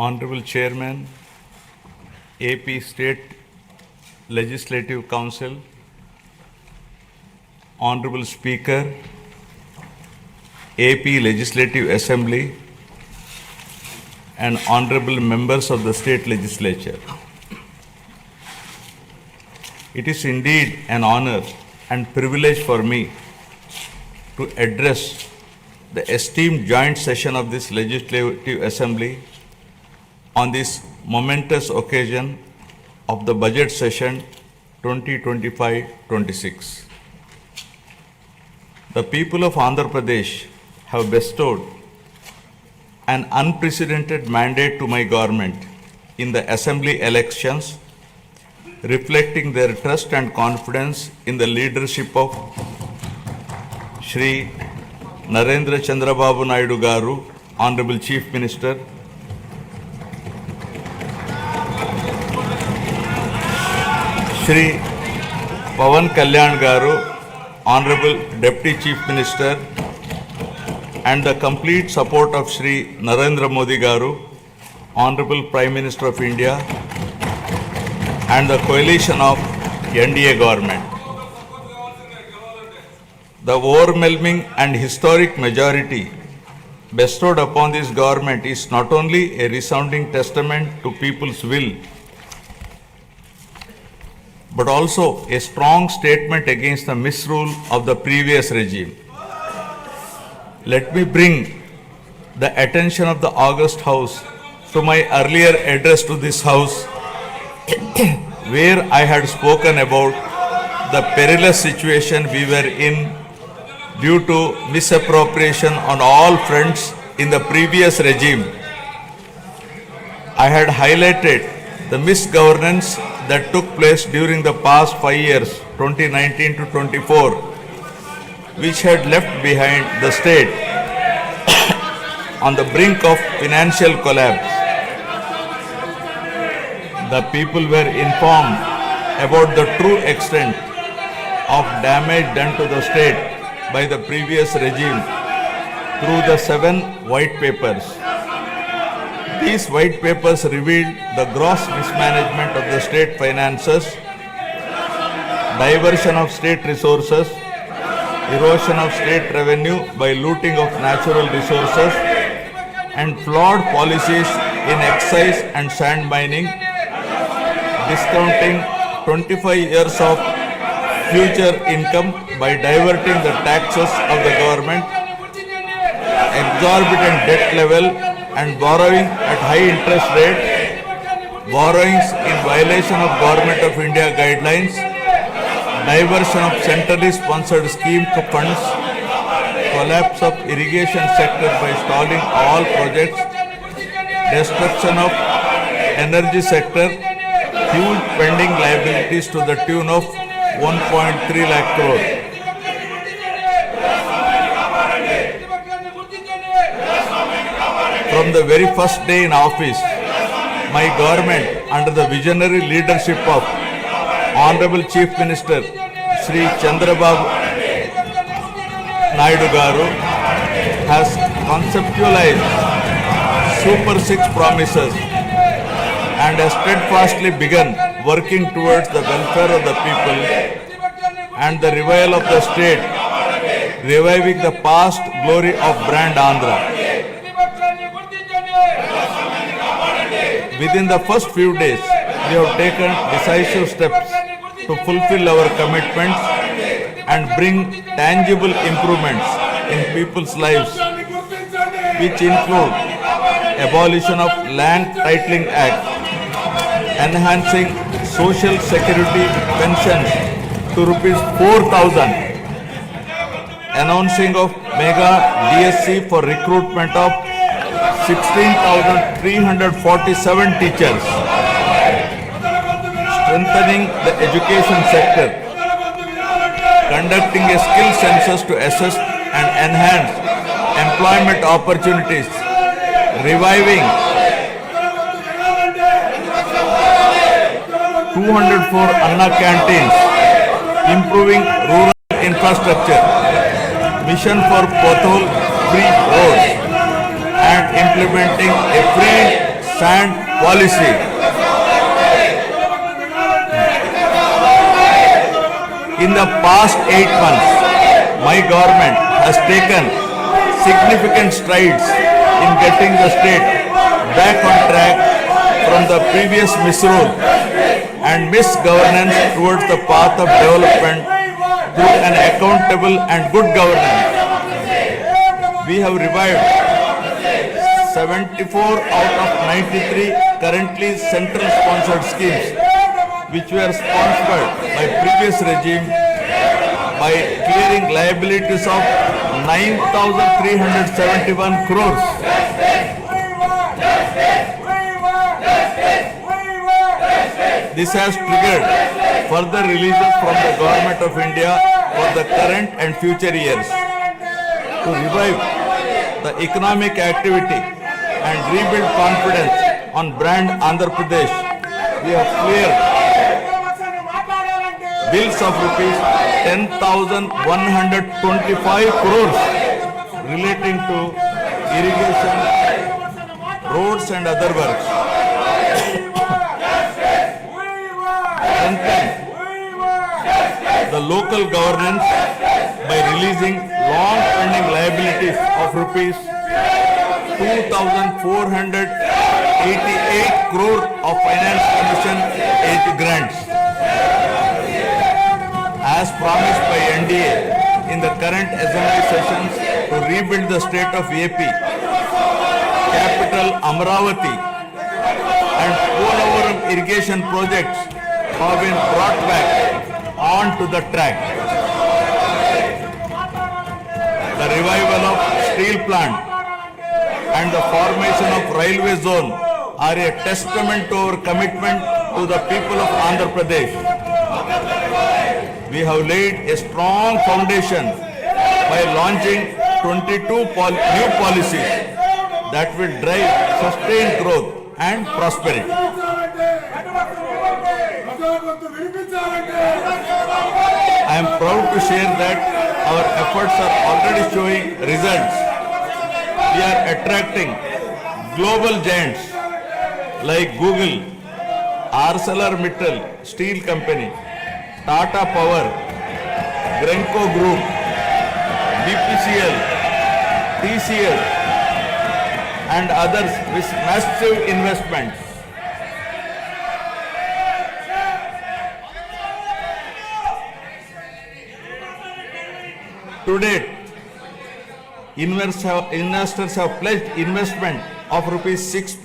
Honorable Chairman, AP State Legislative Council, Honorable Speaker, AP Legislative Assembly, and Honorable Members of the State Legislature. It is indeed an honor and privilege for me to address the esteemed joint session of this Legislative Assembly on this momentous occasion of the budget session 2025-26. The people of Andhra Pradesh have bestowed an unprecedented mandate to my government in the assembly elections, reflecting their trust and confidence in the leadership of Shri Narendra Chandrababu Naidu Garu, Honorable Chief Minister, Shri Pawan Kalyan Garu, Honorable Deputy Chief Minister, and the complete support of Shri Narendra Modi Garu, Honorable Prime Minister of India, and the coalition of NDA government. The overwhelming and historic majority bestowed upon this government is not only a resounding testament to people's will, but also a strong statement against the misrule of the previous regime. Let me bring the attention of the August House to my earlier address to this House, where I had spoken about the perilous situation we were in due to misappropriation on all fronts in the previous regime. I had highlighted the misgovernance that took place during the past 5 years, 2019 to 24, which had left behind the state on the brink of financial collapse. The people were informed about the true extent of damage done to the state by the previous regime through the 7 white papers. These white papers revealed the gross mismanagement of the state finances, diversion of state resources, erosion of state revenue by looting of natural resources, and flawed policies in excise and sand mining, discounting 25 years of future income by diverting the taxes of the government, exorbitant debt level and borrowing at high interest rate, borrowings in violation of Government of India guidelines, diversion of centrally sponsored scheme funds, collapse of irrigation sector by stalling all projects, destruction of energy sector, huge pending liabilities to the tune of 1.3 lakh crore. From the very first day in office, my government, under the visionary leadership of Honorable Chief Minister Shri Chandrababu Naidu Garu, has conceptualized Super 6 promises and has steadfastly begun working towards the welfare of the people and the revival of the state, reviving the past glory of brand Andhra. Within the first few days, we have taken decisive steps to fulfill our commitments and bring tangible improvements in people's lives, which include abolition of Land Titling Act, enhancing social security pensions to rupees 4,000, announcing of mega DSC for recruitment of 16,347 teachers, strengthening the education sector, conducting a skill census to assess and enhance employment opportunities, reviving 204 Anna canteens, improving rural infrastructure, mission for pothole-free roads, and implementing a free sand policy. In the past 8 months, my government has taken significant strides in getting the state back on track from the previous misrule and misgovernance towards the path of development through an accountable and good governance. We have revived 74 out of 93 currently central sponsored schemes which were sponsored by previous regime by clearing liabilities of 9,371 crores. This has triggered further releases from the Government of India for the current and future years. To revive the economic activity and rebuild confidence on brand Andhra Pradesh, we have cleared bills of rupees 10,125 crores relating to irrigation, roads and other works. Strengthen the local governance by releasing long-pending liabilities of rupees 2,488 crore of finance commission aid grants. As promised by NDA in the current assembly sessions to rebuild the state of AP, capital Amravati and Polavaram irrigation projects have been brought back onto the track. The revival of steel plant and the formation of railway zone are a testament to our commitment to the people of Andhra Pradesh. We have laid a strong foundation by launching 22 new policies that will drive sustained growth and prosperity. I am proud to share that our efforts are already showing results. We are attracting global giants like Google, ArcelorMittal Steel Company, Tata Power, Grenco Group, BPCL, TCL and others with massive investments. To date, investors have pledged investment of rupees 6.